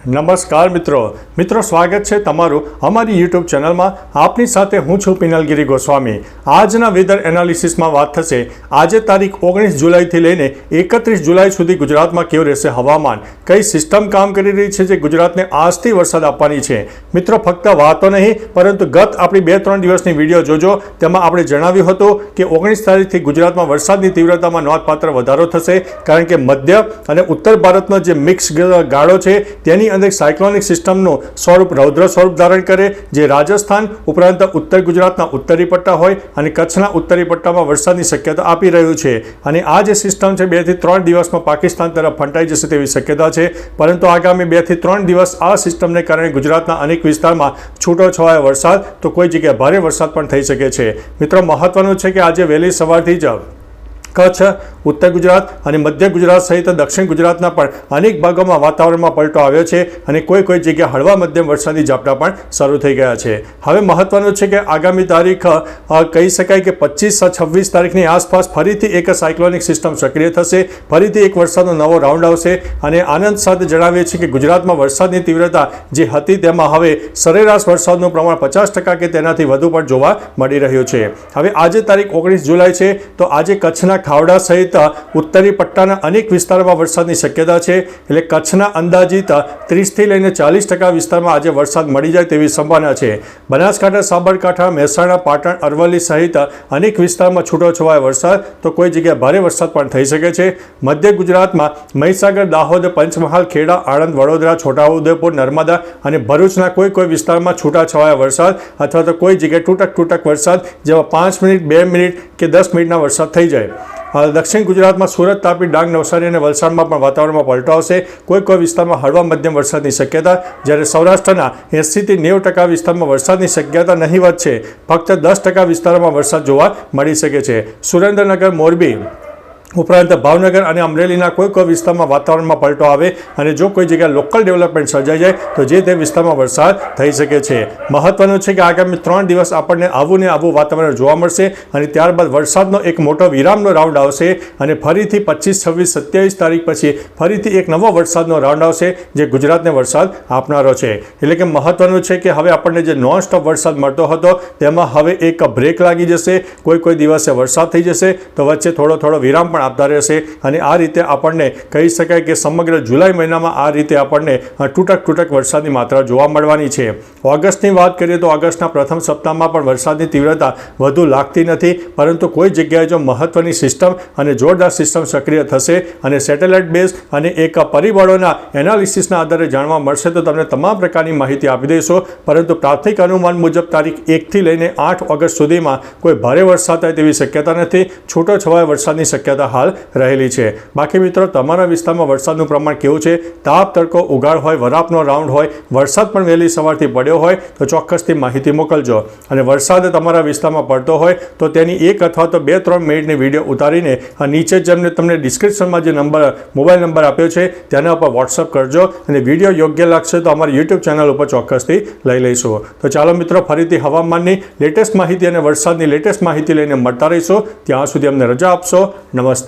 નમસ્કાર મિત્રો સ્વાગત છે તમારું અમારી યુટ્યુબ ચેનલમાં। આપની સાથે હું છું પિનલગીરી ગોસ્વામી। આજના વેધર એનાલિસિસમાં વાત થશે આજે તારીખ 19 જુલાઈથી લઈને 31 જુલાઈ સુધી ગુજરાતમાં કેવું રહેશે હવામાન, કઈ સિસ્ટમ કામ કરી રહી છે જે ગુજરાતને આજથી વરસાદ આપવાની છે। મિત્રો ફક્ત વાતો નહીં પરંતુ ગત આપણી 2-3 દિવસની વિડીયો જોજો, તેમાં આપણે જણાવ્યું હતું કે 19 તારીખથી ગુજરાતમાં વરસાદની તીવ્રતામાં નોંધપાત્ર વધારો થશે, કારણ કે મધ્ય અને ઉત્તર ભારતનો જે મિક્સ ગાળો છે તેની અંદર સાયક્લોનિક સિસ્ટમનું સ્વરૂપ રૌદ્ર સ્વરૂપ ધારણ કરે, જે રાજસ્થાન ઉપરાંત ઉત્તર ગુજરાતના ઉત્તરી પટ્ટા હોય અને કચ્છના ઉત્તરી પટ્ટામાં વરસાદની શક્યતા આપી રહ્યું છે। અને આ જે સિસ્ટમ છે 2 થી 3 દિવસમાં પાકિસ્તાન તરફ ફંટાઈ જશે તેવી શક્યતા છે, પરંતુ આગામી 2 થી 3 દિવસ આ સિસ્ટમને કારણે ગુજરાતના અનેક વિસ્તારમાં છૂટોછવાયો વરસાદ તો કોઈ જગ્યાએ ભારે વરસાદ પણ થઈ શકે છે। મિત્રો મહત્વનું છે કે આજે વહેલી સવારથી જ કચ્છ, ઉત્તર ગુજરાત અને મધ્ય ગુજરાત સહિત દક્ષિણ ગુજરાતના પણ અનેક ભાગોમાં વાતાવરણમાં પલટો આવ્યો છે અને કોઈ જગ્યાએ હળવા મધ્યમ વરસાદી ઝાપટા પણ શરૂ થઈ ગયા છે। હવે મહત્વનું છે કે આગામી તારીખ કહી શકાય કે 25-26 તારીખની આસપાસ ફરીથી એક સાયક્લોનિક સિસ્ટમ સક્રિય થશે, ફરીથી એક વરસાદનો નવો રાઉન્ડ આવશે અને આનંદ સાથે જણાવીએ છીએ કે ગુજરાતમાં વરસાદની તીવ્રતા જે હતી તેમાં હવે સરેરાશ વરસાદનું પ્રમાણ 50% કે તેનાથી વધુ પણ જોવા મળી રહ્યું છે। હવે આજે તારીખ 19 જુલાઈ છે તો આજે કચ્છના ખાવડા સહિત ઉત્તરી પટ્ટાના અનેક વિસ્તારોમાં વરસાદની શક્યતા છે, એટલે કચ્છના અંદાજિત 30 થી લઈને 40% વિસ્તારમાં આજે વરસાદ મળી જાય તેવી સંભાવના છે। બનાસકાંઠા, સાબરકાંઠા, મહેસાણા, પાટણ, અરવલ્લી સહિત અનેક વિસ્તારમાં છૂટોછવાયો વરસાદ તો કોઈ જગ્યાએ ભારે વરસાદ પણ થઈ શકે છે। મધ્ય ગુજરાતમાં મહીસાગર, દાહોદ, પંચમહાલ, ખેડા, આણંદ, વડોદરા, છોટાઉદેપુર, નર્મદા અને ભરૂચના કોઈ વિસ્તારમાં છૂટાછવાયા વરસાદ અથવા તો કોઈ જગ્યાએ તૂટક વરસાદ જેમાં 5 મિનિટ, 2 મિનિટ કે 10 મિનિટના વરસાદ થઈ જાય। દક્ષિણ ગુજરાતમાં સુરત, તાપી, ડાંગ, નવસારી અને વલસાડમાં પણ વાતાવરણમાં પલટો આવશે, કોઈ વિસ્તારમાં હળવા મધ્યમ વરસાદની શક્યતા, જ્યારે સૌરાષ્ટ્રના 80 થી 90% વિસ્તારમાં વરસાદની શક્યતા નહીવત છે, ફક્ત 10% વિસ્તારોમાં વરસાદ જોવા મળી શકે છે। સુરેન્દ્રનગર, મોરબી ઉપરાંત ભાવનગર અને અમરેલીના કોઈ વિસ્તારમાં વાતાવરણમાં પલટો આવે અને જો કોઈ જગ્યાએ લોકલ ડેવલપમેન્ટ સર્જાઈ જાય તો જે તે વિસ્તારમાં વરસાદ થઈ શકે છે। મહત્વનું છે કે આગામી 3 દિવસ આપણને આવું વાતાવરણ જોવા મળશે અને ત્યારબાદ વરસાદનો એક મોટો વિરામનો રાઉન્ડ આવશે અને ફરીથી 25, 26, 27 તારીખ પછી ફરીથી એક નવો વરસાદનો રાઉન્ડ આવશે જે ગુજરાતને વરસાદ આપનારો છે। એટલે કે મહત્વનું છે કે હવે આપણને જે નોન સ્ટોપ વરસાદ મળતો હતો તેમાં હવે એક બ્રેક લાગી જશે, કોઈ દિવસે વરસાદ થઈ જશે તો વચ્ચે થોડો વિરામ પણ આપતા રહેશે અને આ રીતે આપણને કહી શકાય કે સમગ્ર જુલાઈ મહિનામાં આ રીતે આપણને તૂટક વરસાદની માત્રા જોવા મળવાની છે। ઓગસ્ટની વાત કરીએ તો ઓગસ્ટના પ્રથમ સપ્તાહમાં પણ વરસાદની તીવ્રતા વધુ લાગતી નથી, પરંતુ કોઈ જગ્યાએ જો મહત્વની સિસ્ટમ અને જોરદાર સિસ્ટમ સક્રિય થશે અને સેટેલાઇટ બેઝ અને એક પરિબળોના એનાલિસિસના આધારે જાણવા મળશે તો તમને તમામ પ્રકારની માહિતી આપી દઈશું, પરંતુ પ્રાથમિક અનુમાન મુજબ તારીખ 1 થી લઈને 8 ઓગસ્ટ સુધીમાં કોઈ ભારે વરસાદ થાય તેવી શક્યતા નથી, છૂટોછવાયા વરસાદની શક્યતા હાલ રહેલી છે। બાકી મિત્રો તમારા વિસ્તારમાં વરસાદનું પ્રમાણ કેવું છે? તાપ, તડકો, ઉઘાડ હોય, વરાપનો રાઉન્ડ હોય, વરસાદ પણ વહેલી સવારથી પડ્યો હોય તો ચોક્કસથી માહિતી મોકલજો અને વરસાદ તમારા વિસ્તારમાં પડતો હોય તો તેની 1 અથવા તો 2-3 મિનિટની વિડીયો ઉતારીને નીચે જેમને તમને ડિસ્ક્રિપ્શનમાં જે મોબાઈલ નંબર આપ્યો છે તેના ઉપર વોટ્સઅપ કરજો અને વિડીયો યોગ્ય લાગશે તો અમારી યુટ્યુબ ચેનલ ઉપર ચોક્કસથી લઈ લઈશું। તો ચાલો મિત્રો ફરીથી હવામાનની લેટેસ્ટ માહિતી અને વરસાદની લેટેસ્ટ માહિતી લઈને મળતા રહીશું, ત્યાં સુધી અમને રજા આપશો। નમસ્તે।